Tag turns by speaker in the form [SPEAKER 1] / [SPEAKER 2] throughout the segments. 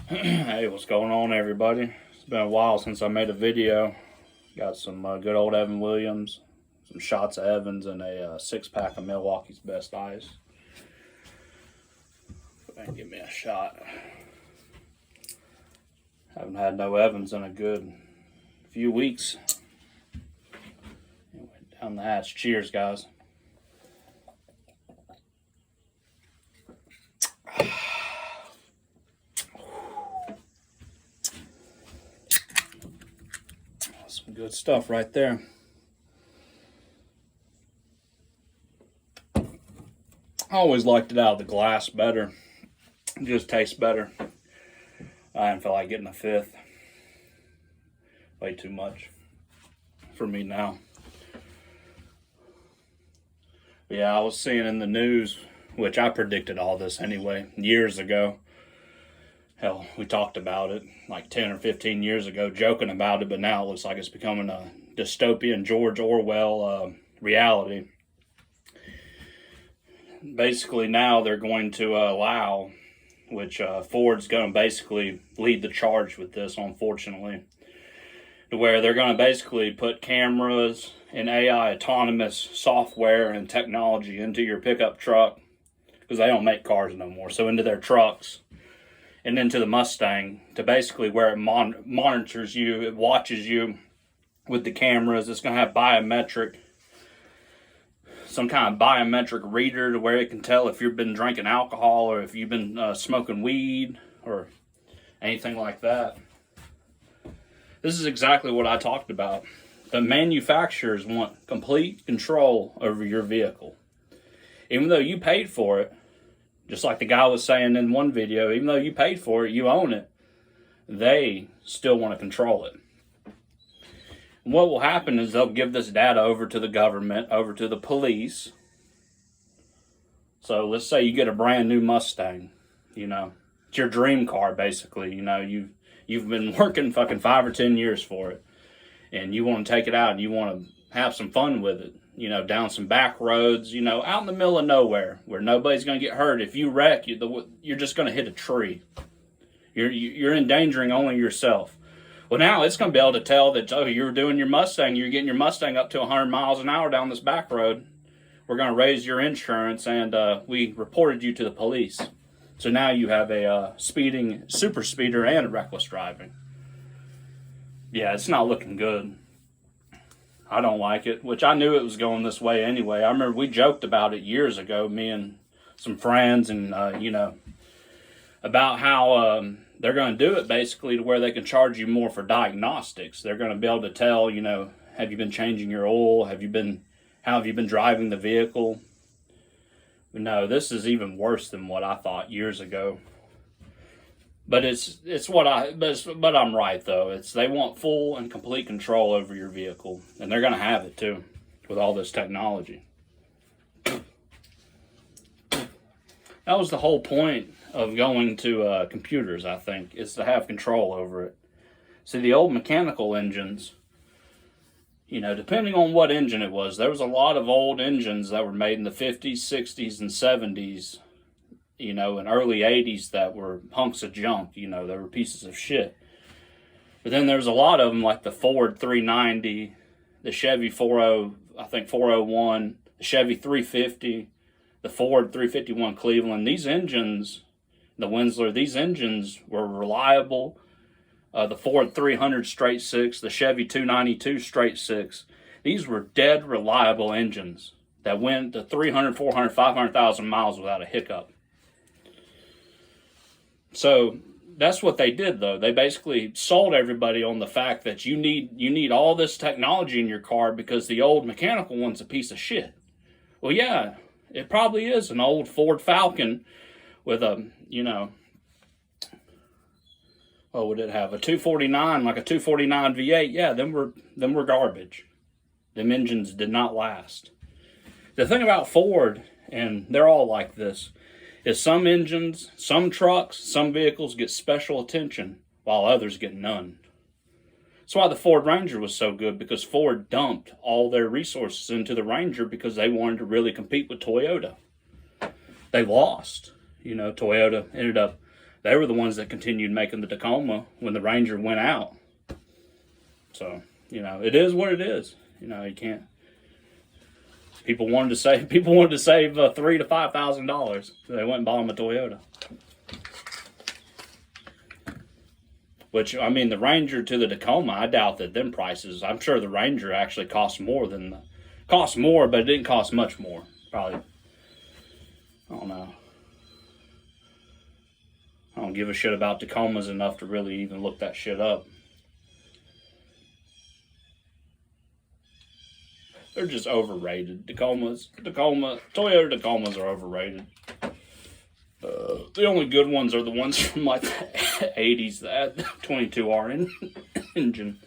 [SPEAKER 1] Hey, what's going on, everybody? It's been a while since I made a video. Got some good old Evan Williams, some shots of Evans, and a six-pack of Milwaukee's Best Ice. Go ahead and give me a shot. Haven't had no Evans in a good few weeks. Anyway, down the hatch. Cheers, guys. Some good stuff right there. I always liked it out of the glass better. It just tastes better. I didn't feel like getting a fifth. Way too much for me now. But yeah, I was seeing in the news, which I predicted all this anyway, years ago. Hell, we talked about it like 10 or 15 years ago, joking about it, but now it looks like it's becoming a dystopian George Orwell reality. Basically, now they're going to allow, which Ford's going to basically lead the charge with this, unfortunately, to where they're going to basically put cameras and AI autonomous software and technology into your pickup truck, because they don't make cars no more, so into their trucks and into the Mustang, to basically where it monitors you, it watches you with the cameras. It's going to have some kind of biometric reader to where it can tell if you've been drinking alcohol or if you've been smoking weed or anything like that. This is exactly what I talked about. The manufacturers want complete control over your vehicle. Even though you paid for it, just like the guy was saying in one video, even though you paid for it, you own it, they still want to control it. And what will happen is they'll give this data over to the government, over to the police. So let's say you get a brand new Mustang, it's your dream car basically, you've been working fucking 5 or 10 years for it, and you want to take it out and you want to have some fun with it, down some back roads, out in the middle of nowhere where nobody's going to get hurt. If you wreck, you're just going to hit a tree. You're endangering only yourself. Well, now it's going to be able to tell that, you're doing your Mustang, you're getting your Mustang up to 100 miles an hour down this back road. We're going to raise your insurance, and we reported you to the police. So now you have a speeding super speeder and reckless driving. Yeah, it's not looking good. I don't like it, which I knew it was going this way anyway. I remember we joked about it years ago, me and some friends, and, about how they're going to do it basically to where they can charge you more for diagnostics. They're going to be able to tell, have you been changing your oil? How have you been driving the vehicle? But no, this is even worse than what I thought years ago. But but I'm right though. They want full and complete control over your vehicle, and they're going to have it too with all this technology. That was the whole point of going to computers, I think, is to have control over it. See, the old mechanical engines, depending on what engine it was, there was a lot of old engines that were made in the 50s, 60s, and 70s, and early 80s that were hunks of junk, they were pieces of shit. But then there's a lot of them like the Ford 390, the Chevy 401, the Chevy 350, the Ford 351 Cleveland. These engines, the Windsor, these engines were reliable. The Ford 300 straight six, the Chevy 292 straight six. These were dead reliable engines that went to 300, 400, 500,000 miles without a hiccup. So that's what they did, though. They basically sold everybody on the fact that you need all this technology in your car because the old mechanical one's a piece of shit. Well, yeah, it probably is an old Ford Falcon with a, what would it have? A 249, like a 249 V8. Yeah, them were garbage. Them engines did not last. The thing about Ford, and they're all like this, is some engines, some trucks, some vehicles get special attention while others get none. That's why the Ford Ranger was so good, because Ford dumped all their resources into the Ranger because they wanted to really compete with Toyota. They lost. Toyota ended up They were the ones that continued making the Tacoma when the Ranger went out. So, you know, it is what it is. You know, you can't. People wanted to save $3,000 to $5,000. So they went and bought them a Toyota. Which, I mean, the Ranger to the Tacoma, I doubt that them prices. I'm sure the Ranger actually costs more, but it didn't cost much more. Probably, I don't know. I don't give a shit about Tacomas enough to really even look that shit up. They're just overrated. Toyota Tacomas are overrated. The only good ones are the ones from like the 80s, that 22R engine.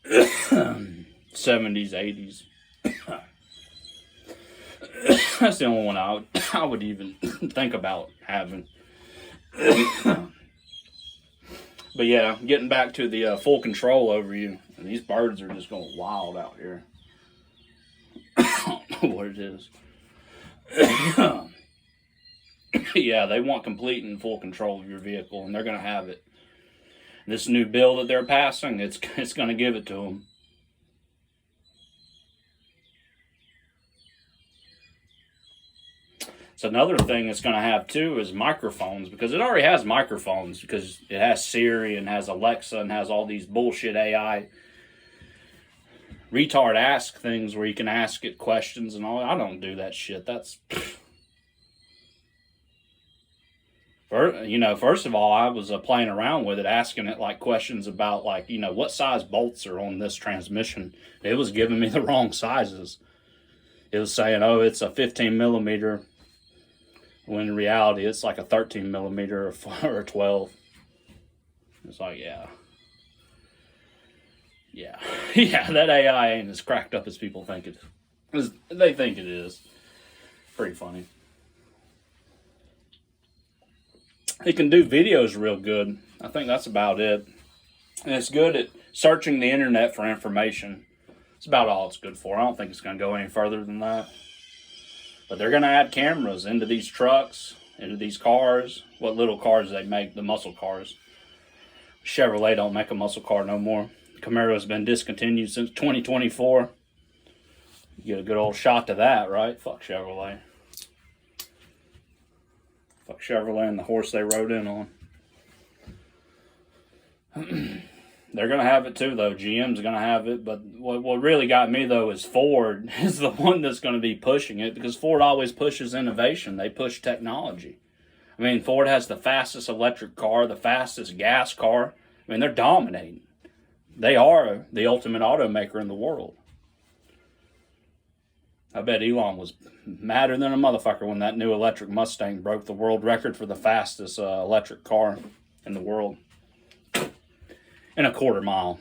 [SPEAKER 1] 70s, 80s. That's the only one I would even think about having. But yeah, getting back to the full control over you. These birds are just going wild out here. I don't know what it is. Yeah, they want complete and full control of your vehicle, and they're going to have it. This new bill that they're passing, it's going to give it to them. So another thing it's going to have too is microphones, because it already has microphones, because it has Siri and has Alexa and has all these bullshit AI retard ask things where you can ask it questions and all. I don't do that shit. That's, you know, first of all, I was playing around with it, asking it like questions about like, you know, what size bolts are on this transmission. It was giving me the wrong sizes. It was saying, oh, it's a 15 millimeter, when in reality it's like a 13 millimeter or 12. It's like, yeah, that AI ain't as cracked up as people think it is. They think it is. Pretty funny. It can do videos real good. I think that's about it. And it's good at searching the internet for information. It's about all it's good for. I don't think it's going to go any further than that. But they're going to add cameras into these trucks, into these cars. What little cars they make, the muscle cars. Chevrolet don't make a muscle car no more. Camaro's been discontinued since 2024. You get a good old shot to that, right? Fuck Chevrolet. Fuck Chevrolet and the horse they rode in on. They're going to have it too, though. GM's going to have it. But what really got me, though, is Ford is the one that's going to be pushing it, because Ford always pushes innovation. They push technology. I mean, Ford has the fastest electric car, the fastest gas car. I mean, they're dominating. They are the ultimate automaker in the world. I bet Elon was madder than a motherfucker when that new electric Mustang broke the world record for the fastest electric car in the world. In a quarter mile.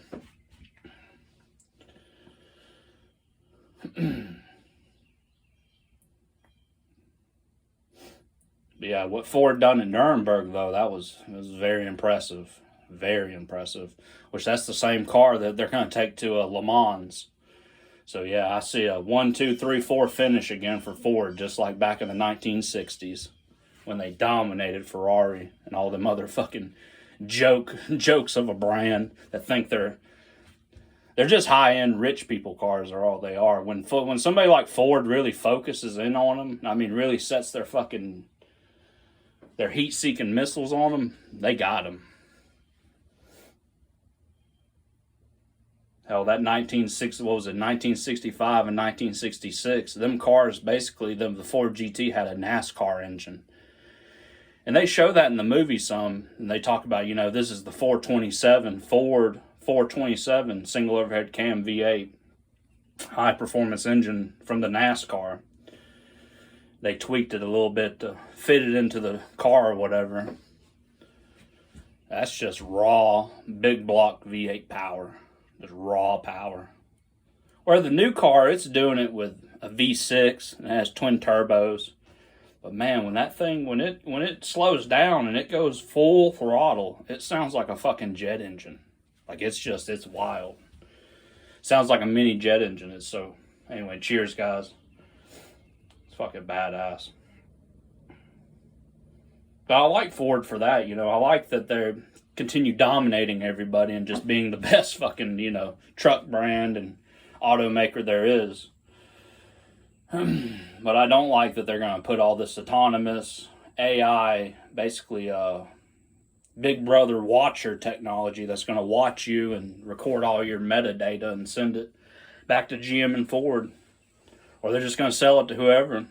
[SPEAKER 1] Yeah, what Ford done in Nuremberg, though, it was very impressive. Very impressive. Which that's the same car that they're going to take to Le Mans. So yeah, I see a 1, 2, 3, 4 finish again for Ford, just like back in the 1960s when they dominated Ferrari and all the motherfucking jokes of a brand that think they're just high-end rich people cars are all they are. When somebody like Ford really focuses in on them, I mean really sets their heat-seeking missiles on them, they got them. Hell, that 1965 and 1966, them cars, basically, the Ford GT had a NASCAR engine. And they show that in the movie some, and they talk about, you know, this is the 427, Ford 427 single overhead cam V8 high-performance engine from the NASCAR. They tweaked it a little bit to fit it into the car or whatever. That's just raw, big block V8 power. Just raw power. Where the new car, it's doing it with a V6 and it has twin turbos. But man, when it slows down and it goes full throttle, it sounds like a fucking jet engine. Like it's wild. Sounds like a mini jet engine. Anyway, cheers guys. It's fucking badass. But I like Ford for that. You know, I like that they're continue dominating everybody and just being the best fucking, you know, truck brand and automaker there is. But I don't like that they're going to put all this autonomous AI, basically Big Brother watcher technology that's going to watch you and record all your metadata and send it back to GM and Ford. Or they're just going to sell it to whoever.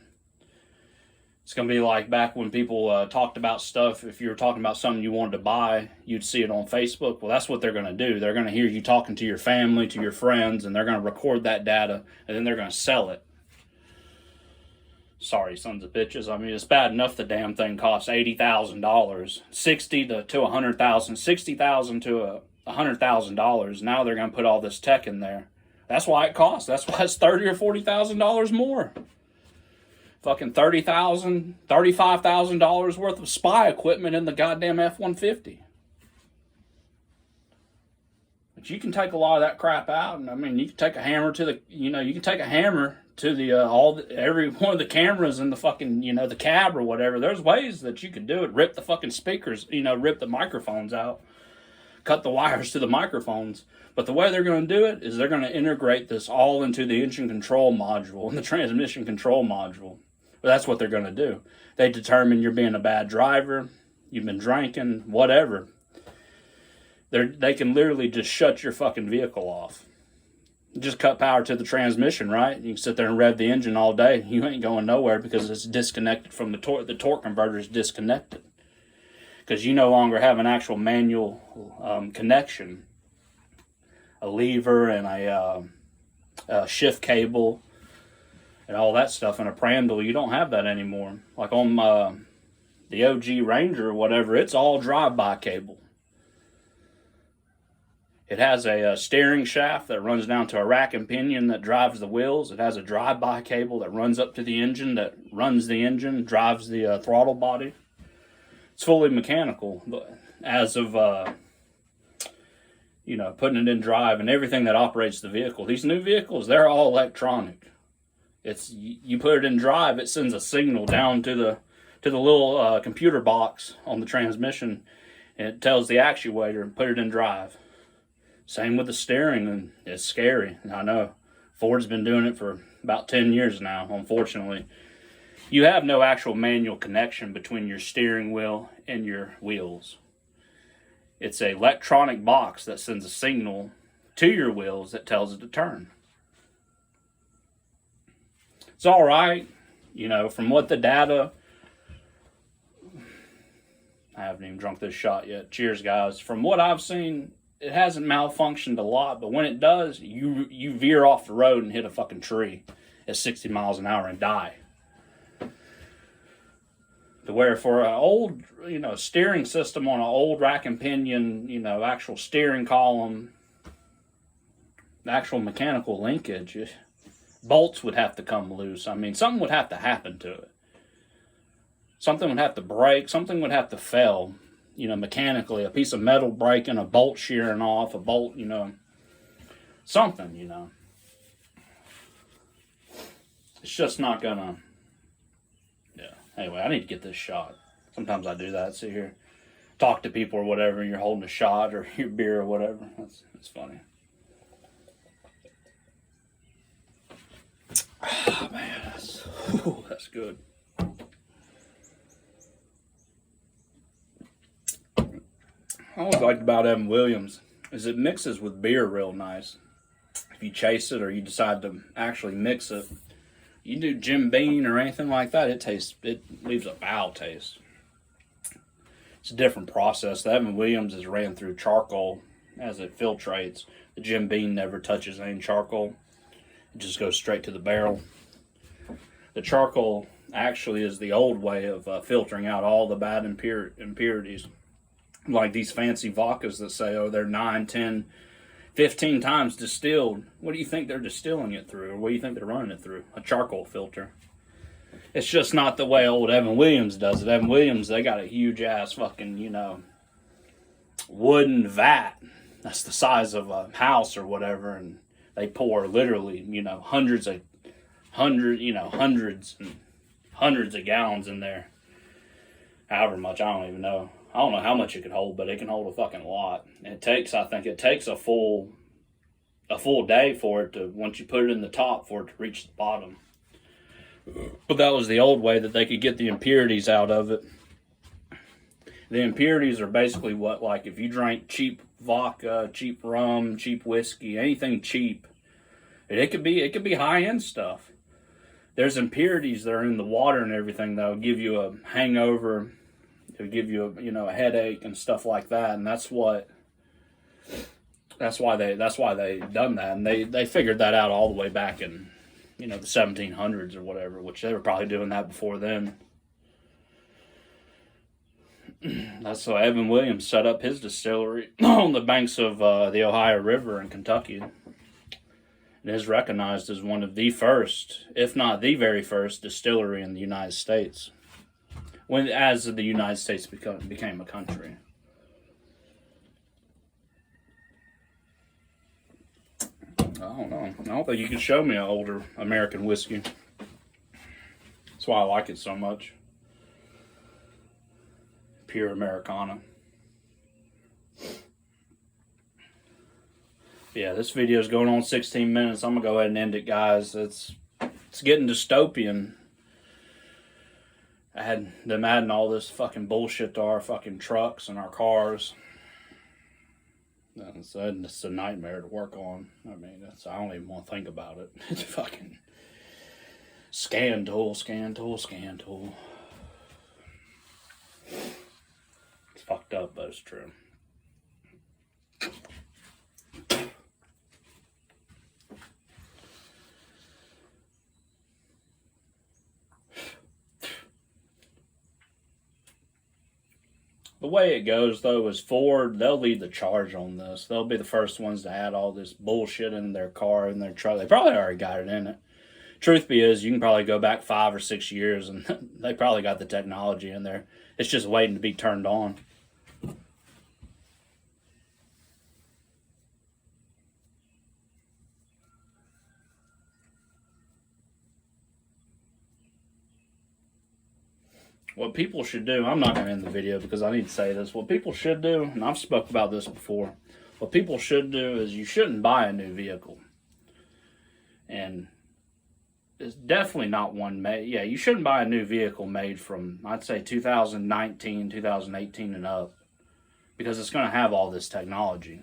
[SPEAKER 1] It's going to be like back when people talked about stuff. If you were talking about something you wanted to buy, you'd see it on Facebook. Well, that's what they're going to do. They're going to hear you talking to your family, to your friends, and they're going to record that data, and then they're going to sell it. Sorry, sons of bitches. I mean, it's bad enough the damn thing costs $80,000, $60,000 to $100,000, $60,000 to $100,000. Now they're going to put all this tech in there. That's why it costs. That's why it's $30,000 or $40,000 more. Fucking $30,000, $35,000 worth of spy equipment in the goddamn F-150. But you can take a lot of that crap out, and I mean, you can take a hammer to the, you know, you can take a hammer to the every one of the cameras in the fucking, you know, the cab or whatever. There's ways that you could do it. Rip the fucking speakers, you know, rip the microphones out, cut the wires to the microphones. But the way they're going to do it is they're going to integrate this all into the engine control module and the transmission control module. But that's what they're going to do. They determine you're being a bad driver, you've been drinking, whatever. They can literally just shut your fucking vehicle off. Just cut power to the transmission, right? You can sit there and rev the engine all day. You ain't going nowhere because it's disconnected from the torque. The torque converter is disconnected. Because you no longer have an actual manual connection. A lever and a shift cable and all that stuff and a prangle. You don't have that anymore. Like on the OG Ranger or whatever, it's all drive-by cable. It has a steering shaft that runs down to a rack and pinion that drives the wheels. It has a drive-by cable that runs up to the engine, that runs the engine, drives the throttle body. It's fully mechanical as of, you know, putting it in drive and everything that operates the vehicle. These new vehicles, they're all electronic. It's, you put it in drive, it sends a signal down to the little computer box on the transmission, and it tells the actuator, put it in drive. Same with the steering, and it's scary. I know. Ford's been doing it for about 10 years now, unfortunately. You have no actual manual connection between your steering wheel and your wheels. It's an electronic box that sends a signal to your wheels that tells it to turn. It's all right, you know, from what the data... I haven't even drunk this shot yet. Cheers, guys. From what I've seen, it hasn't malfunctioned a lot, but when it does, you veer off the road and hit a fucking tree at 60 miles an hour and die. To where for an old, you know, steering system on an old rack and pinion, you know, actual steering column, actual mechanical linkage, bolts would have to come loose. I mean, something would have to happen to it. Something would have to break. Something would have to fail, you know, mechanically. A piece of metal breaking, a bolt shearing off, a bolt, you know, something, you know. It's just not gonna... Anyway, I need to get this shot. Sometimes I do that. Sit here, talk to people or whatever, and you're holding a shot or your beer or whatever. That's funny. Oh, man, that's good. I always liked about Evan Williams is it mixes with beer real nice. If you chase it or you decide to actually mix it, you do Jim Beam or anything like that, it leaves a foul taste. It's a different process. The Evan Williams is ran through charcoal as it filtrates. The Jim Beam never touches any charcoal. It just goes straight to the barrel. The charcoal actually is the old way of filtering out all the bad impurities. Like these fancy vodkas that say, oh, they're 9, 10, 15 times distilled. What do you think they're distilling it through? Or what do you think they're running it through? A charcoal filter. It's just not the way old Evan Williams does it. Evan Williams, they got a huge ass fucking, you know, wooden vat. That's the size of a house or whatever. And they pour literally, you know, hundreds and hundreds of gallons in there. however much, I don't even know. I don't know how much it could hold, but it can hold a fucking lot. And I think it takes a full day for it to, once you put it in the top, for it to reach the bottom. But that was the old way that they could get the impurities out of it. The impurities are basically what, like if you drank cheap vodka, cheap rum, cheap whiskey, anything cheap, it could be high end stuff. There's impurities that are in the water and everything that'll give you a hangover, it'll give you a headache and stuff like that, and that's why they done that, and they figured that out all the way back in the 1700s or whatever, which they were probably doing that before then. That's why Evan Williams set up his distillery on the banks of the Ohio River in Kentucky. It is recognized as one of the first, if not the very first, distillery in the United States. As the United States became a country. I don't know. I don't think you can show me an older American whiskey. That's why I like it so much. Pure Americana. Yeah, this video is going on 16 minutes. I'm going to go ahead and end it, guys. It's getting dystopian. I had them adding all this fucking bullshit to our fucking trucks and our cars. It's a nightmare to work on. I mean, I don't even want to think about it. It's fucking scan tool. It's fucked up, but it's true. The way it goes, though, is Ford, they'll lead the charge on this. They'll be the first ones to add all this bullshit in their car and their truck. They probably already got it in it. Truth be is, you can probably go back 5 or 6 years, and they probably got the technology in there. It's just waiting to be turned on. What people should do, I'm not going to end the video because I need to say this. What people should do, and I've spoke about this before, what people should do is you shouldn't buy a new vehicle. And it's definitely not one made, yeah, you shouldn't buy a new vehicle made from, I'd say 2019, 2018 and up, because it's going to have all this technology.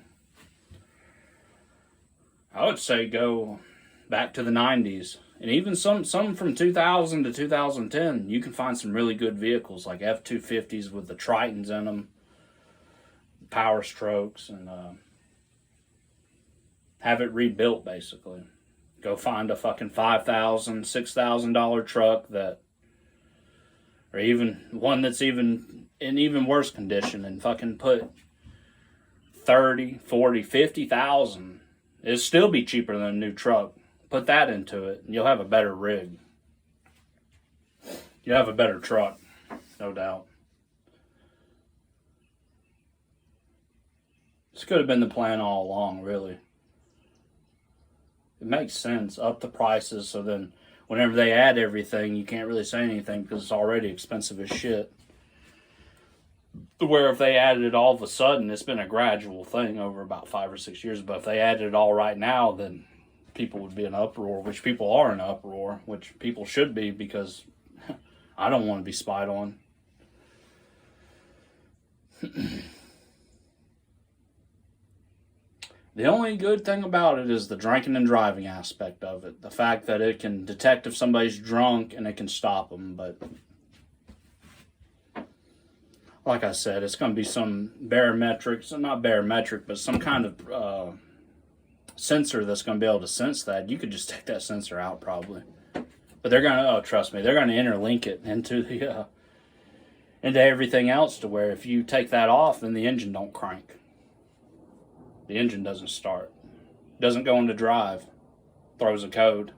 [SPEAKER 1] I would say go back to the 90s. And even some from 2000 to 2010, you can find some really good vehicles like F-250s with the Tritons in them, Power Strokes, and have it rebuilt basically. Go find a fucking $5,000, $6,000 truck or even one that's even in even worse condition, and fucking put 30, 40, 50,000. It'll still be cheaper than a new truck. Put that into it, and you'll have a better rig. You'll have a better truck, no doubt. This could have been the plan all along, really. It makes sense. Up the prices, so then whenever they add everything, you can't really say anything because it's already expensive as shit. Where if they added it all of a sudden, it's been a gradual thing over about 5 or 6 years, but if they added it all right now, then people would be in uproar, which people are in uproar, which people should be, because I don't want to be spied on. The only good thing about it is the drinking and driving aspect of it. The fact that it can detect if somebody's drunk and it can stop them. But like I said, it's going to be some barometric, so not barometric, but some kind of sensor that's going to be able to sense that. You could just take that sensor out probably, but they're going to, oh, trust me, they're going to interlink it into the into everything else, to where if you take that off, then the engine don't crank, the engine doesn't start, doesn't go into drive, throws a code,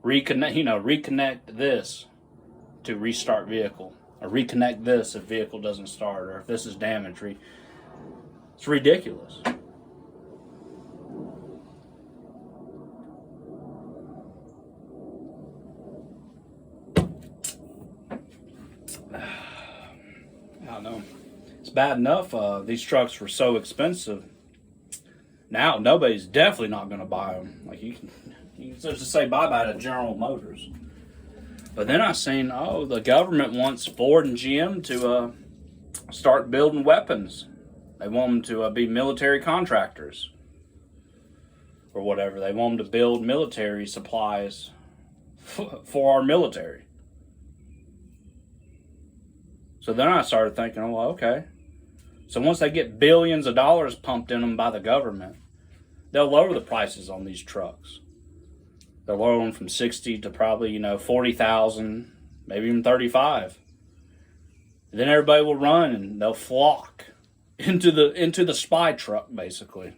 [SPEAKER 1] reconnect this to restart vehicle, or reconnect this if vehicle doesn't start, or if this is damaged. It's ridiculous. I don't know. It's bad enough these trucks were so expensive. Now nobody's definitely not going to buy them. Like you can just say bye-bye to General Motors. But then I seen, oh, the government wants Ford and GM to start building weapons. They want them to be military contractors or whatever. They want them to build military supplies for our military. So then I started thinking, oh, well, okay. So once they get billions of dollars pumped in them by the government, they'll lower the prices on these trucks. They'll lower them from 60 to probably, 40,000, maybe even 35. And then everybody will run and they'll flock into the spy truck, basically.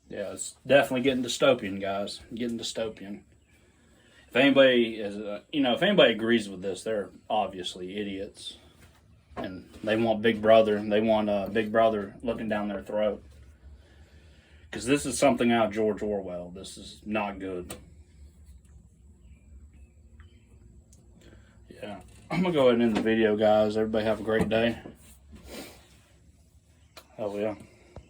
[SPEAKER 1] Yeah, it's definitely getting dystopian, guys. Getting dystopian. If anybody is, if anybody agrees with this, they're obviously idiots, and they want Big Brother. They want Big Brother looking down their throat. Because this is something out of George Orwell. This is not good. Yeah, I'm gonna go ahead and end the video, guys. Everybody have a great day. Hell yeah.